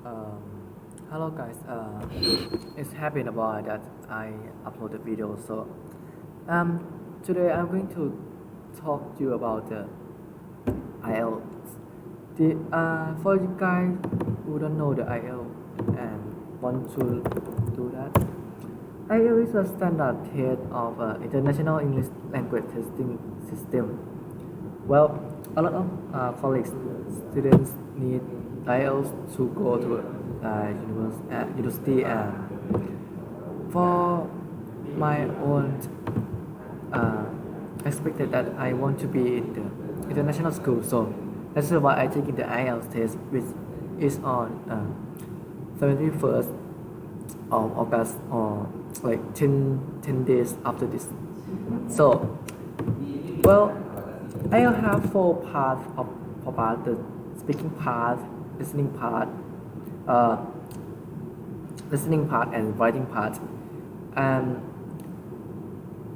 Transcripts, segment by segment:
Um, Hello guys, it's happened about that I uploaded video. So um, today I'm going to talk to you about the IELTS. For you guys who don't know the IELTS and want to do that, IELTS is a standard test of international English language testing system. Well, a lot of colleagues, students need IELTS to go to university, and for my own expected that I want to be in the international school, so that's why I taking the IELTS test, which is on 31st of August, or like 10 days after this. So, well, I'll have four parts: the speaking part, listening part, uh, and writing part. And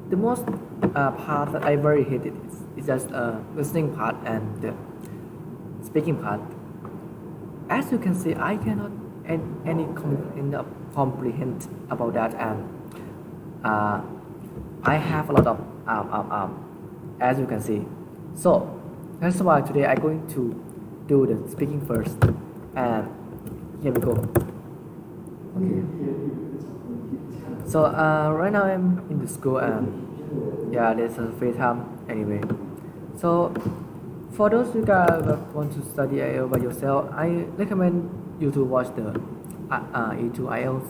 the most part that I very hated is just listening part and the speaking part. As you can see, I cannot comprehend about that, and I have a lot of as you can see. So that's why today I'm going to do the speaking first, and here we go. Okay. So right now I'm in the school, and yeah, there's a free time anyway. So for those you guys that want to study IELTS by yourself, I recommend you to watch the E2 IELTS.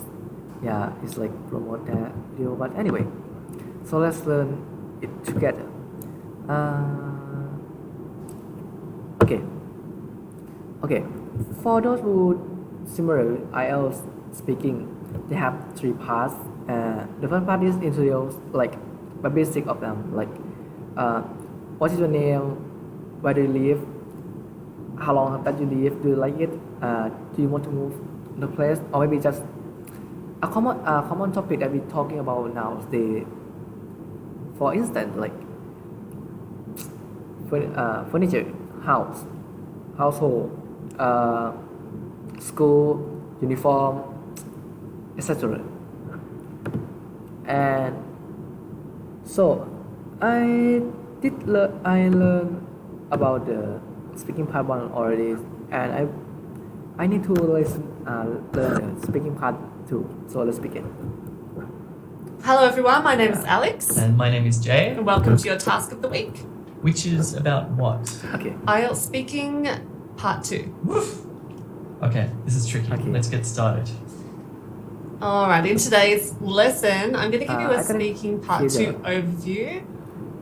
Yeah, it's like promote that video, but anyway, so let's learn it together. Okay. For those who similar with IELTS speaking, they have three parts. The first part is introduce, like the basic of them, like what is your name, where do you live, how long that you live, do you like it, do you want to move the place, or maybe just a common topic that we're talking about now. For instance, like furniture, household, school, uniform, etc. And so I learned about the speaking part one already, and I need to learn the speaking part two. So let's begin. Hello everyone, my name is Alex. And my name is Jay. And welcome to your task of the week. Which is about what? Okay. IELTS speaking part 2. Okay, this is tricky. Okay. Let's get started. Alright, in today's lesson, I'm going to give you a I gotta speaking part hear 2 the- overview.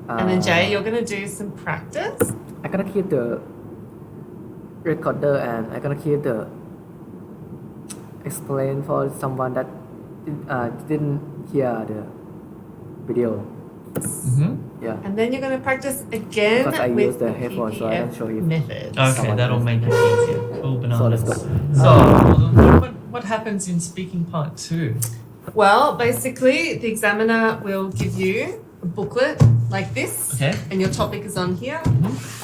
And then Jay, you're going to do some practice. I gotta keep the recorder, and I gotta keep the explain for someone that didn't hear the video. Mm-hmm. Yeah. And then you're going to practice again Because I with use the headphones, so I can show you. methods. Okay, Someone that'll else. make it easier. Cool bananas. So let's go. So, what happens in speaking part 2? Well, basically, the examiner will give you a booklet like this. Okay. And your topic is on here.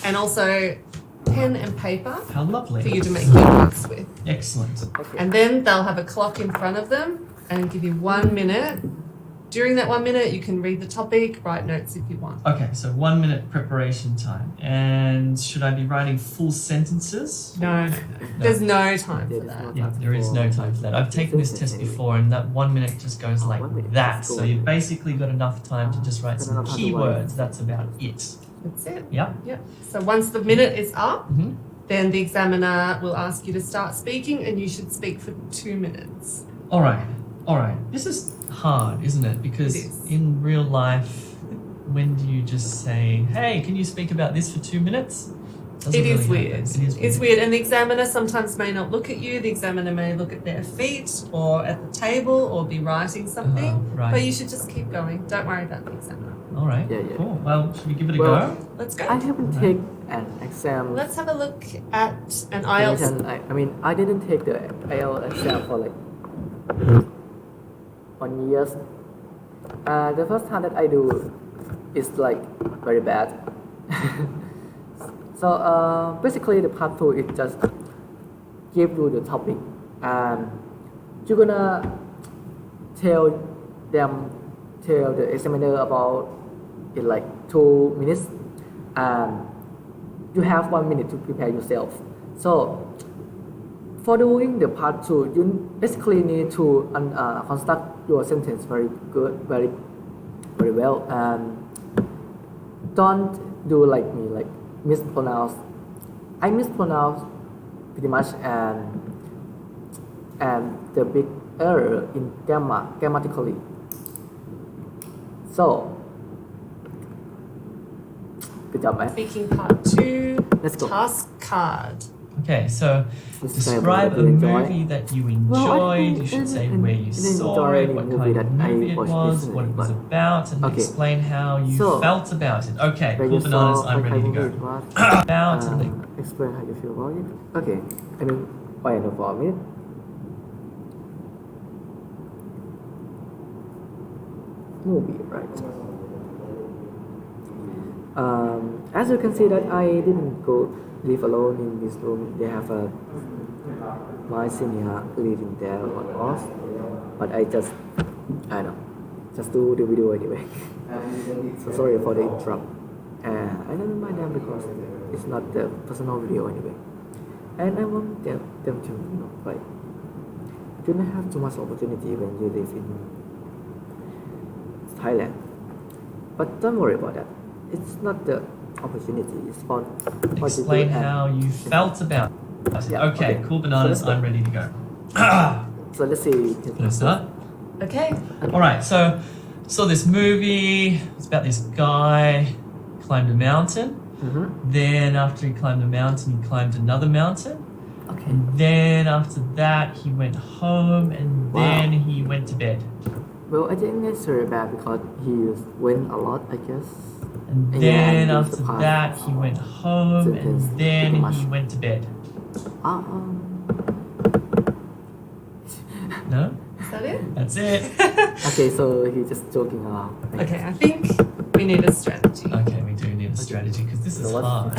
And also pen and paper How lovely. for you to make your notes with. Excellent. Okay. And then they'll have a clock in front of them and give you 1 minute. During that 1 minute, you can read the topic, write notes if you want. Okay, so 1 minute preparation time. And should I be writing full sentences? No. There's no time for that. Yeah, there is no time for that. I've taken this test before, and that 1 minute just goes like 1 minute, that. that's So cool. you've basically got enough time to just write some I don't know how to write. keywords. That's about it. That's it. Yeah? Yeah. So once the minute is up, Mm-hmm. then the examiner will ask you to start speaking, and you should speak for 2 minutes. All right. This is hard, isn't it? Because It is. in real life, when do you just say, "Hey, can you speak about this for 2 minutes"? Doesn't It is really weird. happen. It is It's weird. And the examiner sometimes may not look at you. The examiner may look at their feet or at the table or be writing something. Right. But you should just keep going. Don't worry about the examiner. All right. Yeah. Cool. Well, should we give it a Well, go? Let's go. I haven't taken an exam. Let's have a look at an IELTS. I didn't take the IELTS exam for like 1 year. The first time that I do is like very bad. So basically the part 2 is just give you the topic and you're gonna tell tell the examiner about in like 2 minutes, and you have 1 minute to prepare yourself. So for doing the part 2, you basically need to construct your sentence very good, very well, and don't do like me, like mispronounce. I mispronounce pretty much, and the big error in grammatically. So good job, man. Speaking part 2. Let's go. Task card. Okay, so describe a movie that you enjoyed. You should say where you saw it, what kind of movie it was, what it was about, and explain how you felt about it. Okay, cool bananas, I'm ready to go. About and then explain how you feel about it. Okay, I mean, wait for a minute. Movie, right? As you can see that I didn't live alone in this room. They have my senior living there on us, but I don't know, just do the video anyway. So sorry for the interrupt. I don't mind them because it's not the personal video anyway, and I want them to like you don't have too much opportunity when you live in Thailand. But don't worry about that. It's not the opportunity. It's fun. explain how you felt about it. Yeah, okay, cool bananas, So I'm ready to go. So let's see. Can I start? Okay. Alright, so saw this movie. It's about this guy climbed a mountain. Then after he climbed a mountain, he climbed another mountain. Okay. And then after that, he went home and then he went to bed. Well, I didn't answer bad because he went a lot, I guess. And Yeah, then and after the past that, he went home sentence and then pretty much. he went to bed. No. No? Is that it? That's it. Okay, so he's just joking around. Okay, I think we need a strategy. Okay, we do need a strategy because this is So hard.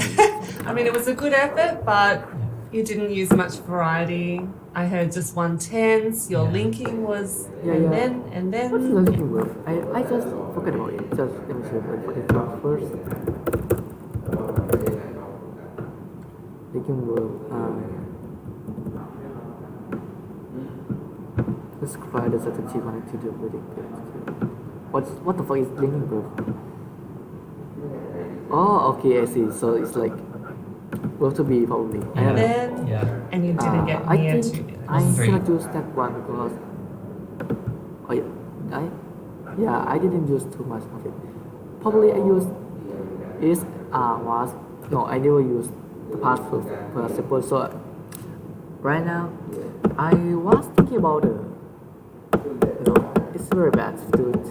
I mean, it was a good effort, but you didn't use much variety. I heard just one tense. Your Yeah. linking was Yeah, and yeah. then and What's the then. linking verb? I just forgot about it. Just let me see what it was first. Linking verb. Describe the strategy connected to the predicate. What the fuck is linking verb? Oh, okay, I see. So it's like verb to be probably. I don't know. Then Yeah. and you didn't get I near think to it. I'm Three. gonna use that one because I didn't use too much of it. Probably I used is was no, I never used the past participle. So right now I was thinking about it's very bad to do it.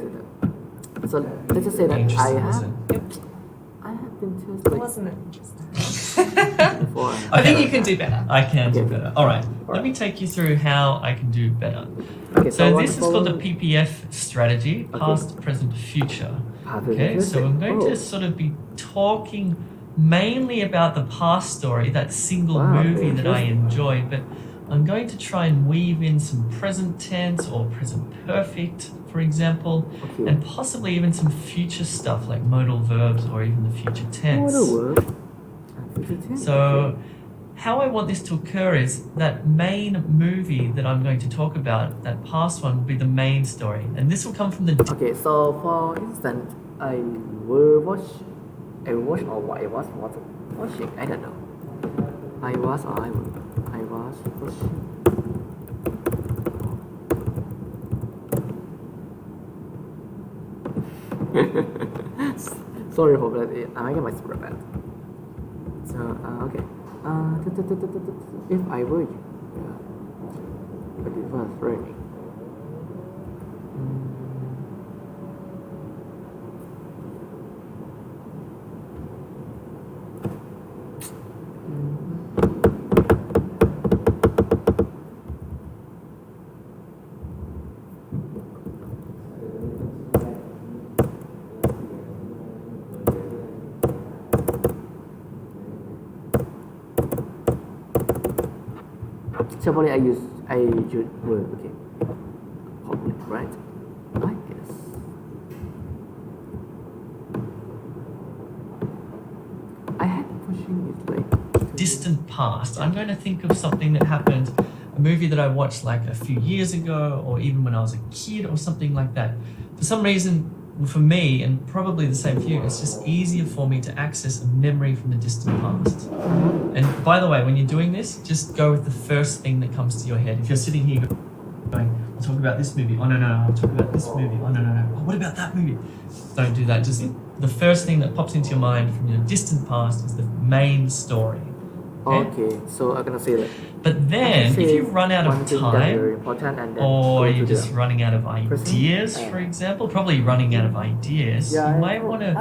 So let's just say that I Interesting, was have been to Wasn't it interesting? before. I think you can do better. I can do Okay. better. Alright, let me take you through how I can do better. Okay, So what this is called the follow- PPF strategy, past, present, future. Okay, so I'm going to sort of be talking mainly about the past story, that single Wow, movie that I interesting. enjoy, but I'm going to try and weave in some present tense or present perfect, for example, Okay. and possibly even some future stuff like modal verbs or even the future tense. Modal verb and future tense. So, how I want this to occur is that main movie that I'm going to talk about, that past one, will be the main story. And this will come from the. Okay, so for instance, I was watching, I don't know. I was watching. Sorry for that. I get my super bad. So okay. If I were you, but it was raining. So probably I should work, okay. Public, right? I guess. I had pushing it like Distant past. I'm going to think of something that happened, a movie that I watched like a few years ago, or even when I was a kid, or something like that. For some reason, for me, and probably the same for you, it's just easier for me to access a memory from the distant past. And by the way, when you're doing this, just go with the first thing that comes to your head. If you're sitting here going, I'll talk about this movie. Oh, no, I'll talk about this movie. Oh, no. Oh, what about that movie? Don't do that. Just the first thing that pops into your mind from your distant past is the main story. Okay, so I'm gonna say that. But then, if you run out of time, or you're just just running out of ideas, for example, probably running out of ideas, you might want to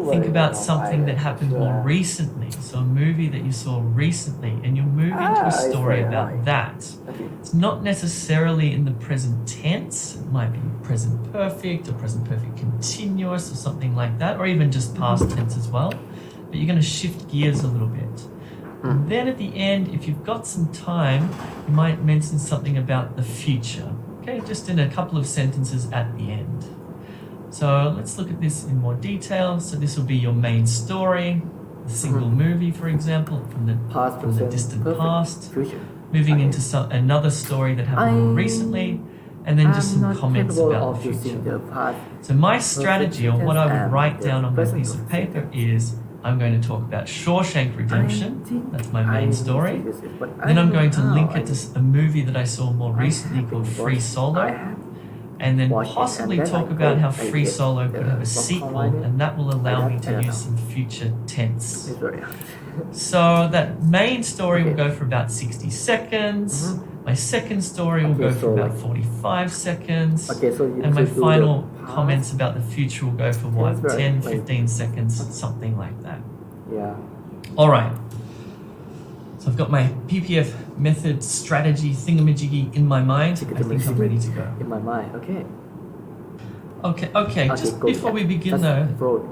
think about something that happened more recently. So a movie that you saw recently, and you'll move into a story about that. It's not necessarily in the present tense. It might be present perfect or present perfect continuous or something like that, or even just past tense as well. But you're going to shift gears a little bit. And then at the end, if you've got some time, you might mention something about the future, okay? Just in a couple of sentences at the end. So let's look at this in more detail. So this will be your main story, a single movie, for example, from the distant past, future. moving into another story that happened more recently, and then just some comments about the future. So my strategy, or what I would write down on my piece of paper, is I'm going to talk about Shawshank Redemption. That's my main story. Then I'm going to link it to a movie that I saw more recently called Free Solo. And then possibly talk about how Free Solo could have a sequel, and that will allow me to use some future tense. So that main story will go for about 60 seconds. My second story will go for about 45 seconds. And my final comments about the future will go for what, 10, 15 seconds, something like that. Yeah. All right. So I've got my PPF method strategy thingamajiggy in my mind. I think I'm ready to go. In my mind, okay. Okay. Just before we begin though,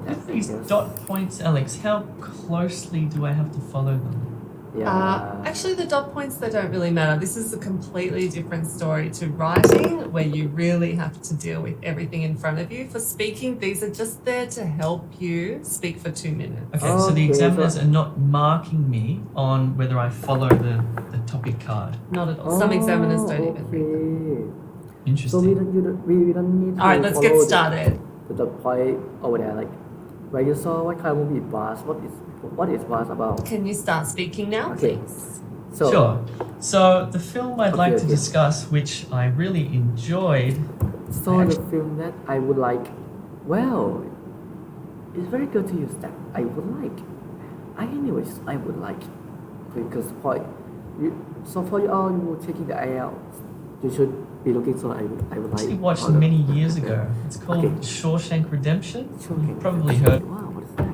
with these dot points, Alex, how closely do I have to follow them? Yeah. Actually, the dot points, they don't really matter. This is a completely different story to writing, where you really have to deal with everything in front of you. For speaking, these are just there to help you speak for 2 minutes. Okay, so the examiners are not marking me on whether I follow the topic card. Not at all. Some examiners don't even read them. Interesting. So we don't need to All right, let's get started. The point over there, like where you saw what kind of movie was, what is was about. Can you start speaking now, Okay. please? So, Sure. So the film I'd like to discuss, which I really enjoyed. So the film that I would like, well, it's very good to use that. I would like. I would like, because so for you all, you taking the IELTS, you should be looking. So I would like. We watched many years ago. It's called Shawshank Redemption. You've probably heard. Wow, what is that?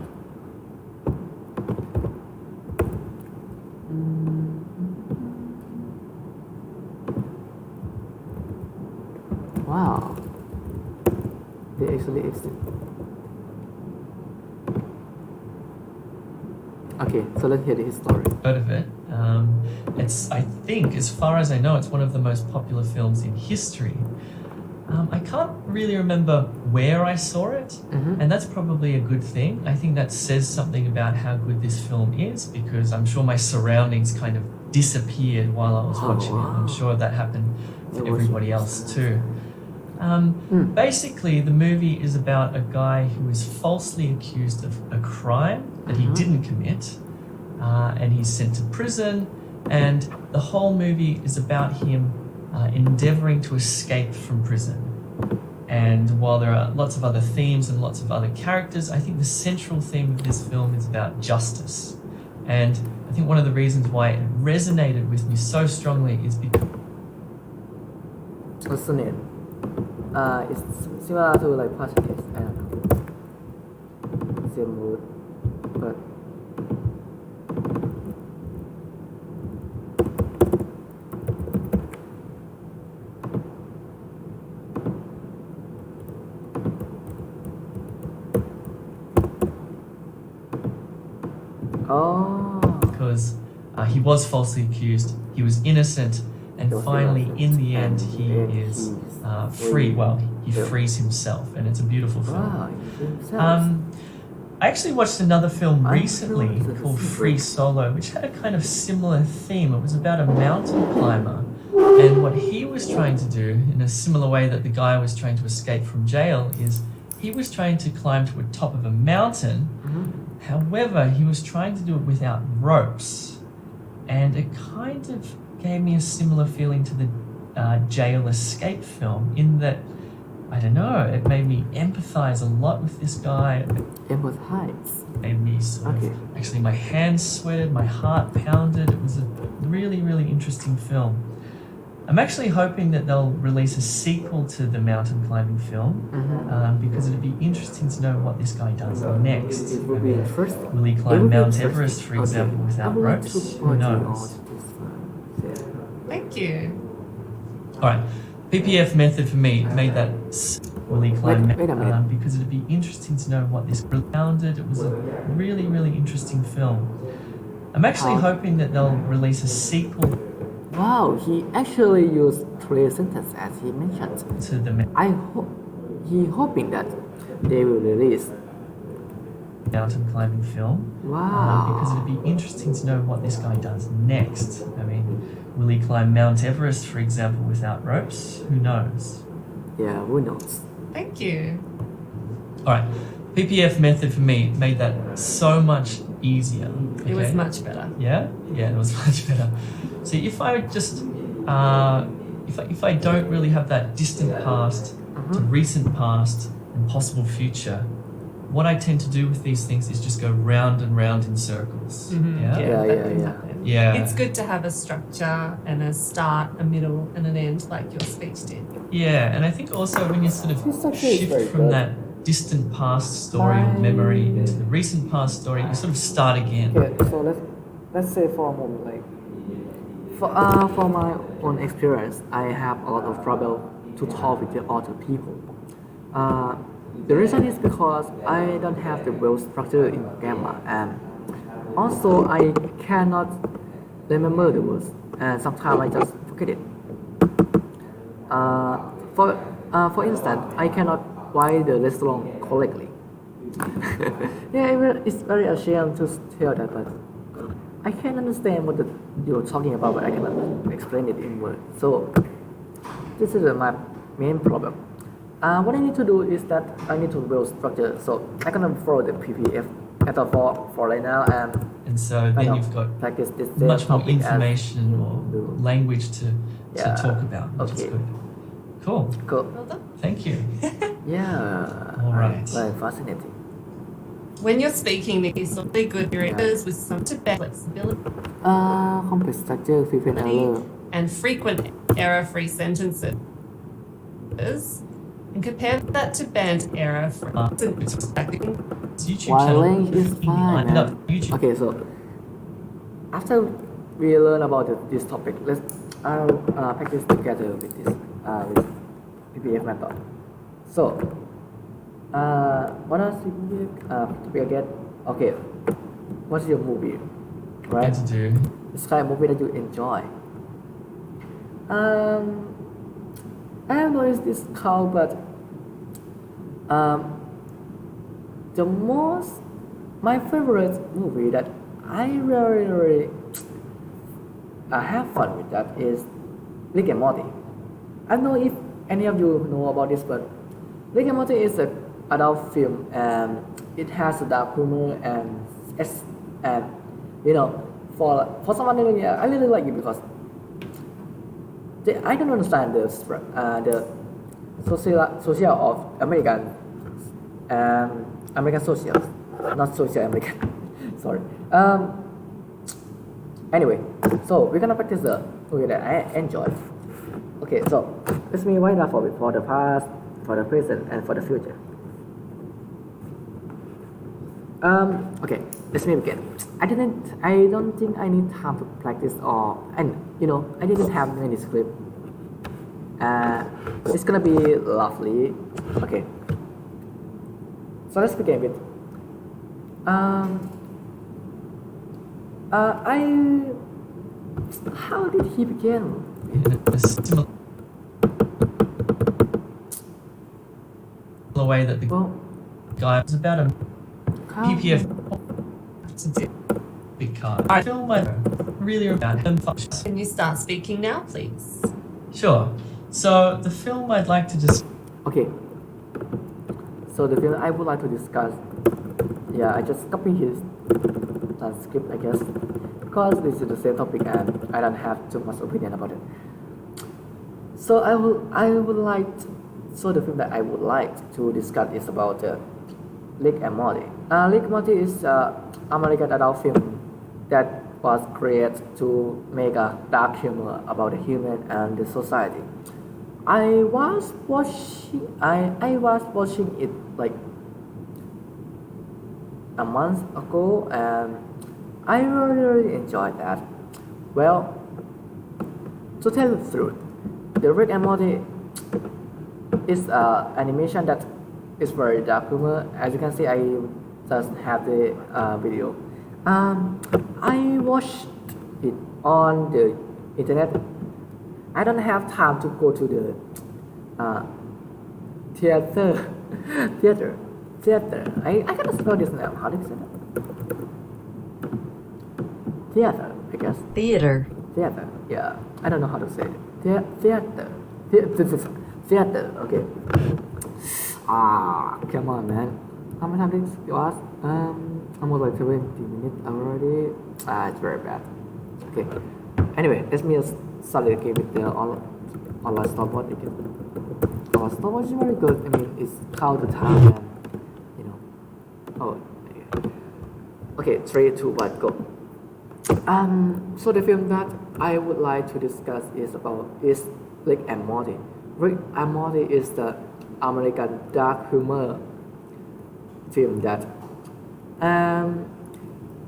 Wow. They actually exist. Okay, so let's hear his story. Heard of it. I think, as far as I know, it's one of the most popular films in history. I can't really remember where I saw it, and that's probably a good thing. I think that says something about how good this film is, because I'm sure my surroundings kind of disappeared while I was watching it. I'm sure that happened to everybody else too. Basically, the movie is about a guy who is falsely accused of a crime that he didn't commit, and he's sent to prison, and the whole movie is about him endeavoring to escape from prison. And while there are lots of other themes and lots of other characters, I think the central theme of this film is about justice. And I think one of the reasons why it resonated with me so strongly is because... What's the name? It's similar to like past case. I don't know. Same mood, but because he was falsely accused, he was innocent, and finally, in the end, he is free. Well, he frees himself, and it's a beautiful film. I actually watched another film recently called Free Solo, which had a kind of similar theme. It was about a mountain climber, and what he was trying to do, in a similar way that the guy was trying to escape from jail, is he was trying to climb to the top of a mountain. However, he was trying to do it without ropes, and it kind of gave me a similar feeling to the jail escape film, in that, I don't know, it made me empathize a lot with this guy. Empathize? It made me sort of, actually my hands sweated, my heart pounded. It was a really, really interesting film. I'm actually hoping that they'll release a sequel to the mountain climbing film, because it'd be interesting to know what this guy does next. It will be interesting. Will he climb Mount Everest, for example, without ropes? Who knows? Thank you. All right, PPF method for me made that. Will he climb? Wait a minute. Because it'd be interesting to know what this sounded. It was a really, really interesting film. I'm actually hoping that they'll release a sequel. Wow, he actually used 3 sentences as he mentioned. To the he hoping that they will release mountain climbing film. Wow. Because it'd be interesting to know what this guy does next. I mean, will he climb Mount Everest, for example, without ropes? Who knows? Yeah, who knows? Thank you. All right, PPF method for me made that so much easier. It was much better. Yeah, it was much better. So if I just, if I don't really have that distant past to recent past and possible future, what I tend to do with these things is just go round and round in circles. Yeah. It's good to have a structure and a start, a middle, and an end, like your speech did. Yeah, and I think also when you sort of shift from that distant past story or memory into the recent past story, you sort of start again. Okay, so let's say for a moment, like for my own experience, I have a lot of trouble to talk with the other people. The reason is because I don't have the well structure in grammar, and also I cannot remember the words, and sometimes I just forget it. For instance, I cannot write the restaurant correctly. It's very ashamed to tell that, but I can understand what you're talking about, but I cannot explain it in words. So this is my main problem. What I need to do is that I need to build structure, so I can follow the PPF method for right now, and so then you've got practice this much more information or language to talk about, which is good. Cool. Well done. Thank you. All right. Very fascinating. When you're speaking, these are really good areas with some flexibility. Complex structure, frequent error. And frequent error-free sentences. And compare that to banned error-free sentences. While language is fine. Okay, so after we learn about this topic, I'll practice together with this with PPF method. So, what else topic again? Okay, what's your movie? Right? To do. Describe a movie that you enjoy. I have noticed this count, but my favorite movie that I really have fun with that is Rick and Morty. I don't know if any of you know about this, but Rick and Morty is an adult film, and it has a dark humor, and for someone I really like it because I don't understand the social of American socials, not social American. Sorry. Anyway, so we're gonna practice the movie that I enjoy. Okay, so let me write that for the past, for the present, and for the future. Okay, let me begin. I don't think I need time to practice I didn't have any script. It's gonna be lovely. Okay. So let's begin with. How did he begin? in a similar way that the guy was about a PPF To do. big card. I film my really about him functions. Can you start speaking now, please? Sure. So the film I'd like to just Okay. So the film I would like to discuss, I just copy his script, I guess, because this is the same topic and I don't have too much opinion about it. So the film that I would like to discuss is about Rick and Morty. Rick and Morty is American adult film that was created to make a dark humor about the human and the society. I was watching it like a month ago and I really enjoyed that. Well, to tell the truth, the Rick and Morty is animation that is very dark humor. As you can see, I just have the video. I watched it on the internet. I don't have time to go to the theater. I cannot spell this now. How do you say that? Theater, I guess. Theater. Theater. Yeah. I don't know how to say it. Theater. Okay. Come on, man. How many times this was? Almost like 20 minutes already. It's very bad. Okay. Anyway, let me start the game with the online stopwatch again. Online stopwatch is very good. I mean, it's count the time and, Okay, 3, 2, 1, go. So the film that I would like to discuss is Rick and Morty. Rick and Morty is the American dark humor film that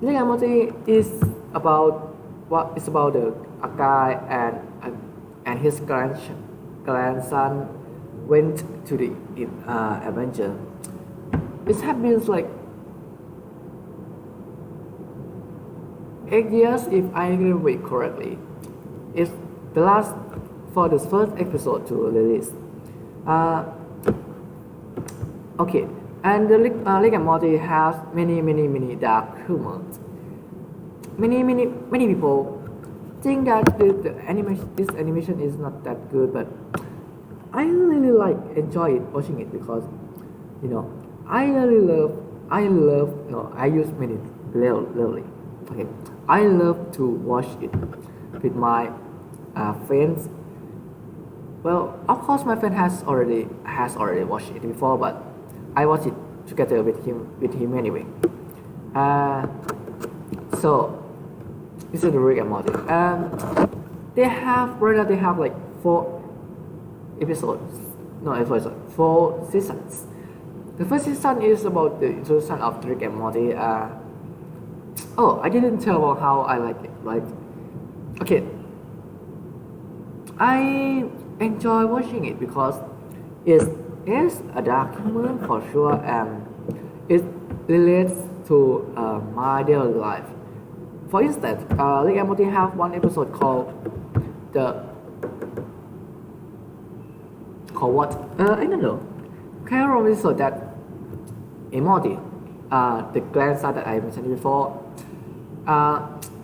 Rick and Morty is about a guy and his grandson went to the adventure. It happens like 8 years if I remember correctly. It's the last for the first episode to release. Okay, and the Rick and Morty has many dark humor. Many people think that this animation is not that good, but I really enjoy watching it because I use many rarely. Okay, I love to watch it with my friends. Well, of course, my friend has already watched it before, but I watch it together with him anyway. So this is the Rick and Morty. They have like 4 episodes. No, episodes, 4 seasons. The first season is about the introduction of Rick and Morty. I didn't tell about how I like it. Okay, I enjoy watching it because it is a dark humor for sure, and it relates to my daily life. For instance, Rick and Morty have one episode called what? I don't know. Can you remember so that Morty, the grandson that I mentioned before,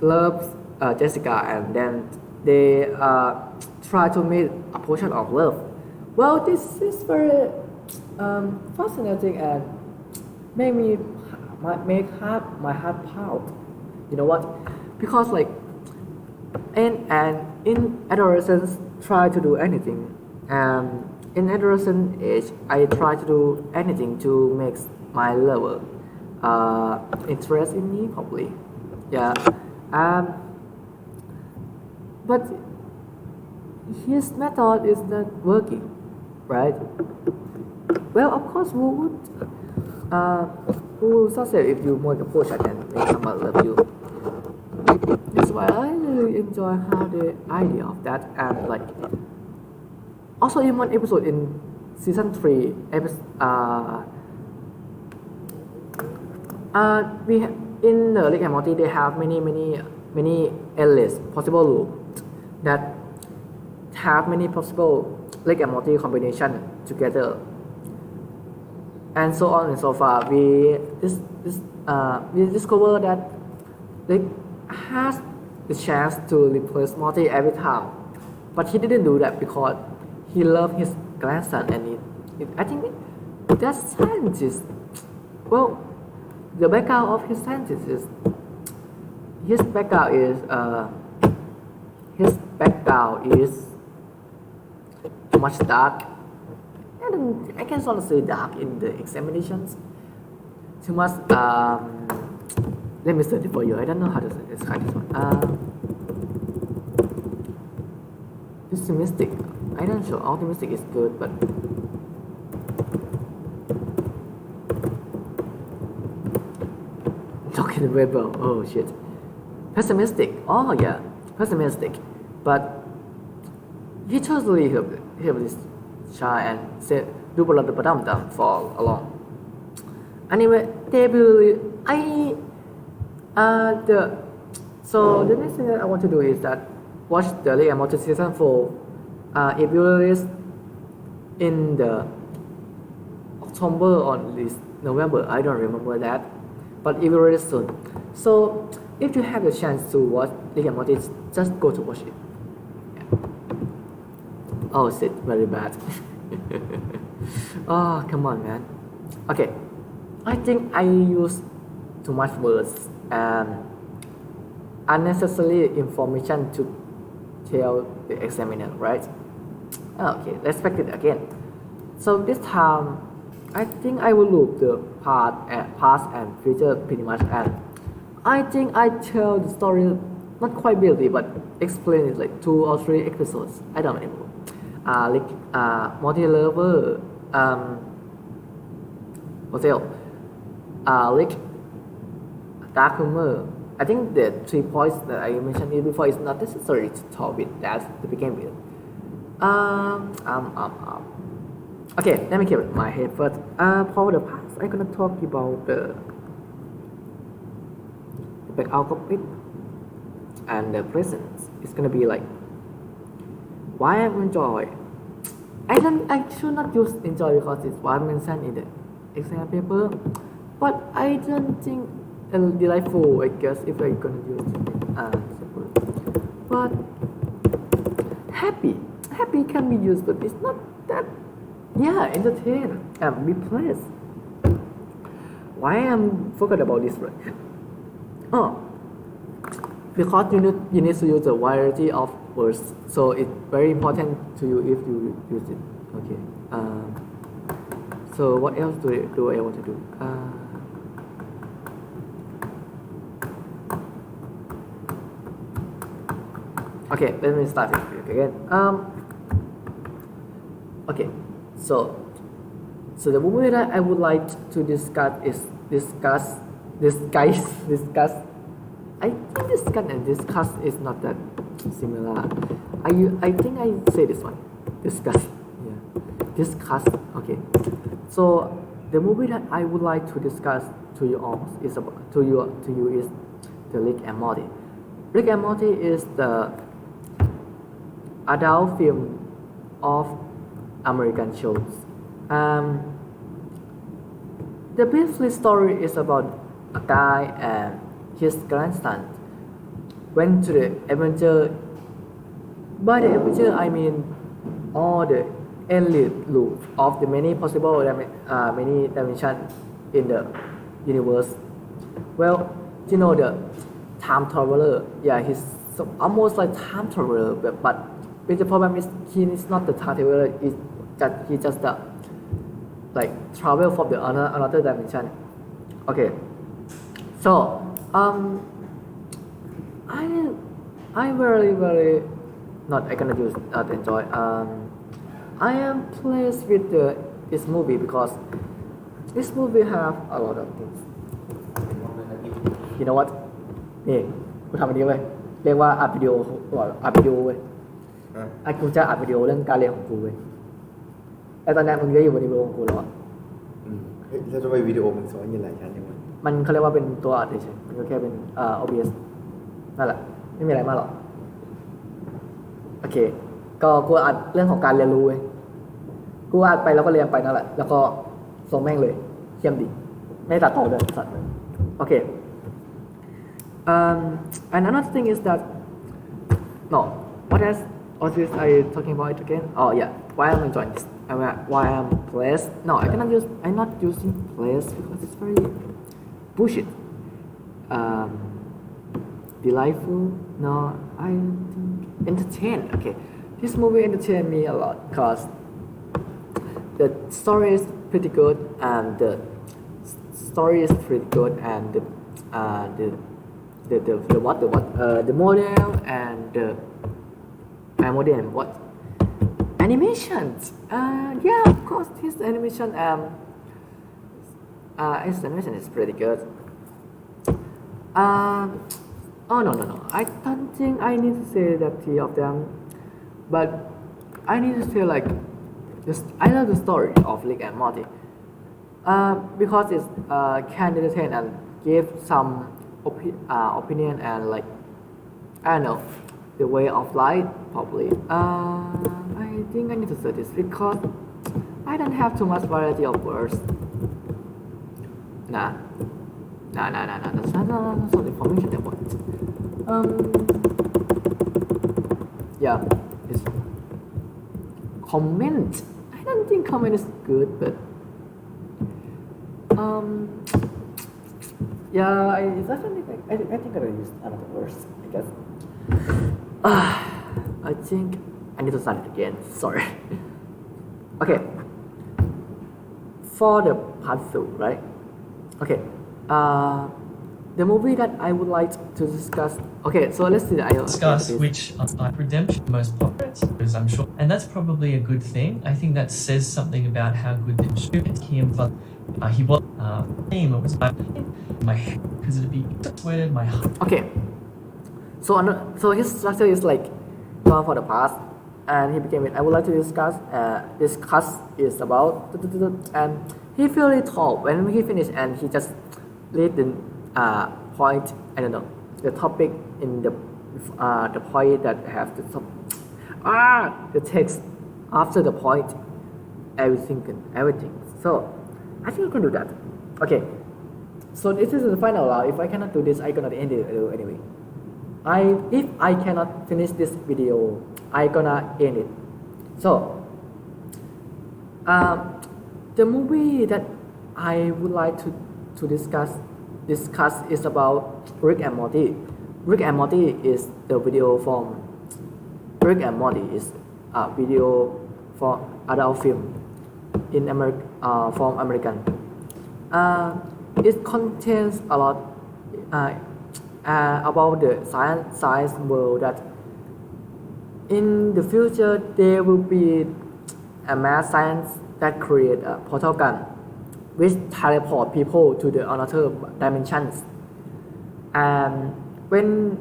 loves Jessica, and then they try to make a potion of love. Well, this is very fascinating and make my heart pound. You know what? Because in adolescence try to do anything. In adolescent age, I try to do anything to make my lover interest in me, probably. Yeah. But his method is not working, right? Well, of course, who would succeed if you make a potion and make someone love you? That's why I really enjoy how the idea of that, and also in one episode in season 3, in the Rick and Morty they have many endless possible loops that have many possible Rick and Morty combination together, and so on and so far. We discover that Rick has the chance to replace Morty every time, but he didn't do that because he loved his grandson, and I think that scientist, well, the background of his scientist is his background is too much dark, and I can sort of say dark in the examinations. Too much. Let me search it for you. I don't know how to describe this one. Pessimistic. I don't know. Optimistic is good, but talking about oh shit. Pessimistic. Oh yeah, pessimistic. But he totally helped this child and said do blah for a long. Anyway, they will so the next thing that I want to do is that watch the Rick and Morty season 4. It will release in the October or at least November. I don't remember that, but it will release soon. So if you have the chance to watch Rick and Morty, just go to watch it. Oh shit, very bad. Oh come on, man. Okay, I think I use too much words and unnecessary information to tell the examiner, right? Okay, let's practice again. So this time, I think I will loop the past and future pretty much, and I think I tell the story not quite vividly, but explain it like 2 or 3 episodes. I don't remember. Morty Lover, Hotel, Rick, Dark Humor. I think the 3 points that I mentioned before is not necessary to talk with that to begin with. Okay, let me keep it in my head first. For the past, I'm gonna talk about the backout of it, and the present. It's gonna be like why I enjoy. I should not use enjoy because it's what I mentioned in the exam paper, but I don't think delightful. I guess if I'm gonna use but happy can be used, but it's not that. Yeah, entertain and be pleased. Why I'm forgot about this right? Oh, because you need to use a variety of words, so it's very important to you if you use it. Okay. So what else do I want to do? Okay, let me start it again. Okay, so the movie that I would like to discuss is discuss. I think discuss and discuss is not that similar. I think I say this one. Discuss. Yeah. Discuss. Okay. So the movie that I would like to discuss to you all is about to you is the Rick and Morty. Rick and Morty is the adult film of American shows. The basic story is about a guy and his grandson went to the adventure. By the adventure, I mean all the endless loop of the many possible many dimensions in the universe. Well, you know the time traveler. Yeah, he's almost like time traveler, but the problem is he is not the time traveler. He just like travel from the another dimension. Okay, so I very not I gonna use enjoy. I am pleased with this movie because this movie have a lot of things. You know what? นี่กูทำอันนี้เว้ยเรียกว่าอัดวิดีโอเว้ยกูจะอัดวิดีโอเรื่องการเรียนของกูเว้ยแต่ตอนนี้มึงได้อยู่บนวิดีโอของกูแล้วอ่ะแล้วทำไมวิดีโอมันซ้อนอยู่หลายชั้นอย่างวะมันเขาเรียกว่าเป็นตัวอัดเฉยๆมันก็แค่เป็นOBS นั่นแหละไม่มีอะไรมากหรอกโอเค ก็กูอัดเรื่องของการเรียนรู้เว้ยกูอัดไปแล้วก็เรียนไปนั่นแหละแล้วก็ส่งแม่งเลยเยี่ยมดีไม่ตัดต่อเลยสัตว์โอเคand another thing is that no what else what is I talking about it again oh yeah why I'm enjoying this why I'm place no I'm not using place because it's very bullshit delightful no I think entertain okay this movie entertained me a lot because the story is pretty good and the story is pretty good and the model and the model and what animations yeah of course his animation is pretty good oh no I don't think I need to say that three of them but I need to say like I love the story of Rick and Morty because it can entertain and give some opinion and like I don't know the way of life probably I think I need to say this because I don't have too much variety of words nah that's not some information I want yeah it's comment I don't think comment is good but yeah I think I use another words I guess I think I need to start it again sorry okay for the part 2 right okay the movie that I would like to discuss okay so let's see discuss which redemption most popular because I'm sure and that's probably a good thing I think that says something about how good the shoot him but he was name it was my head because it'd be sweated my heart okay so his structure is like gone for the past and he became it I would like to discuss is about and he feel really tall when he finished and he just lead the point I don't know the topic in the point that have the text after the point everything so I think I can do that okay so this is the final round if I cannot do this I cannot end it anyway if I cannot finish this video I gonna end it so the movie that I would like to discuss is about Rick and Morty. Rick and Morty is the video from Rick and Morty is a video for adult film in America from American. It contains a lot about the science world that in the future there will be a mad science that create a portal gun which teleport people to the another dimensions. And when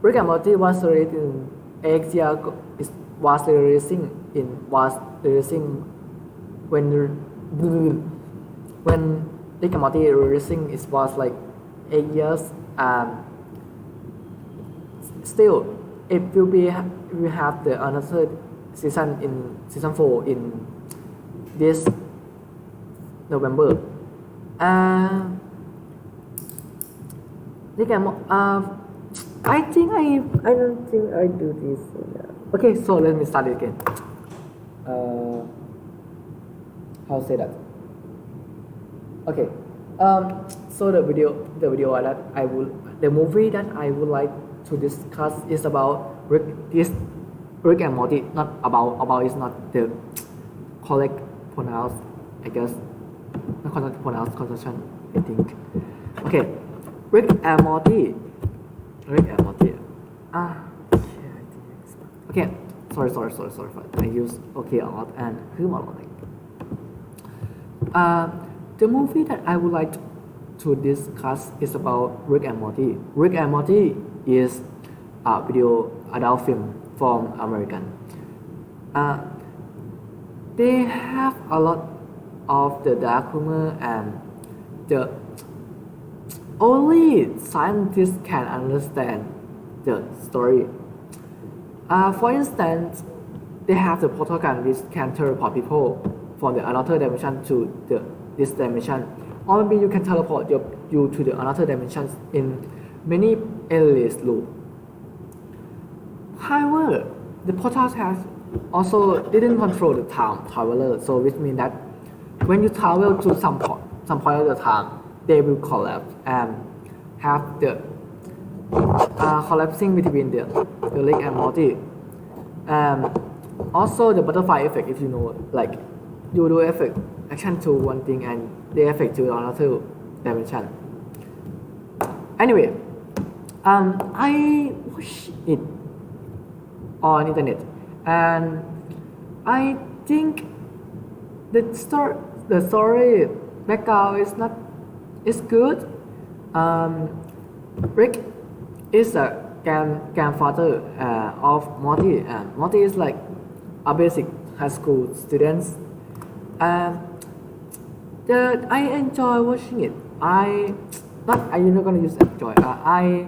Rick and Morty was released in 8 years ago, it was releasing when Rick and Morty releasing it was like 8 years. Still, it will be we have the another season 4 in this November. Rick and I don't think I do this. Okay, so let me start it again. How to say that? Okay. So the movie that I would like to discuss is about Rick and Morty. Not about is not the correct pronounce. I guess not correct pronounce construction. I think. Okay, Rick and Morty. Okay. Sorry. I use okay a lot and whom a lot. The movie that I would like to discuss is about Rick and Morty. Rick and Morty is a video adult film from American. They have a lot of the dark humor and the only scientists can understand the story. For instance, they have the program which can teleport people from the another dimension to this dimension, or maybe you can teleport you to the another dimensions in many endless loop. However, the portals have also didn't control the time traveler, so which means that when you travel to some point of the time, they will collapse and have the collapsing between the Rick and Morty. Also the butterfly effect, if you know, like you do effect action to one thing and the effect to another dimension. Anyway, I watched it on internet and I think the story background is good. Rick is a grandfather of Morty, and Morty is like a basic high school student. I enjoy watching it. I'm not gonna use enjoy. I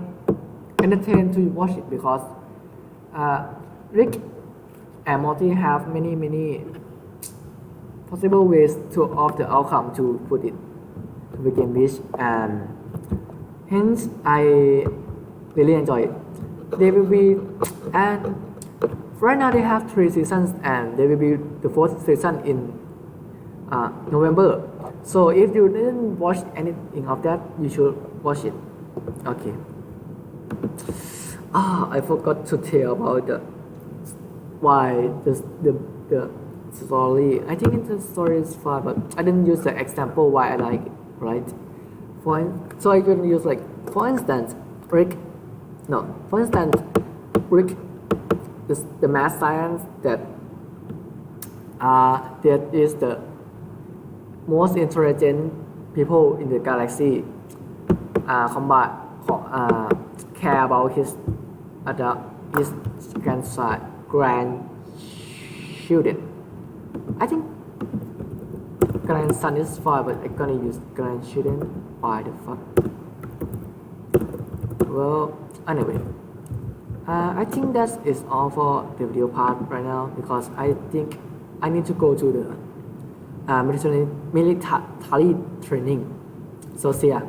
entertain to watch it because Rick and Morty have many possible ways of the outcome to put it to begin with, and hence I really enjoy it. They will be, and right now they have 3 seasons and they will be the 4th season in November. So if you didn't watch anything of that, you should watch it. Okay. I forgot to tell about why the story. I think the story is fine, but I didn't use the example why I like it, right? So I can use like, for instance, Rick, the math science that is the most intelligent people in the galaxy care about his grandchildren. I think grandson is fine, but I'm gonna use grandchildren. Why the fuck? Well, anyway, I think that is all for the video part right now because I think I need to go to the military training. So see ya.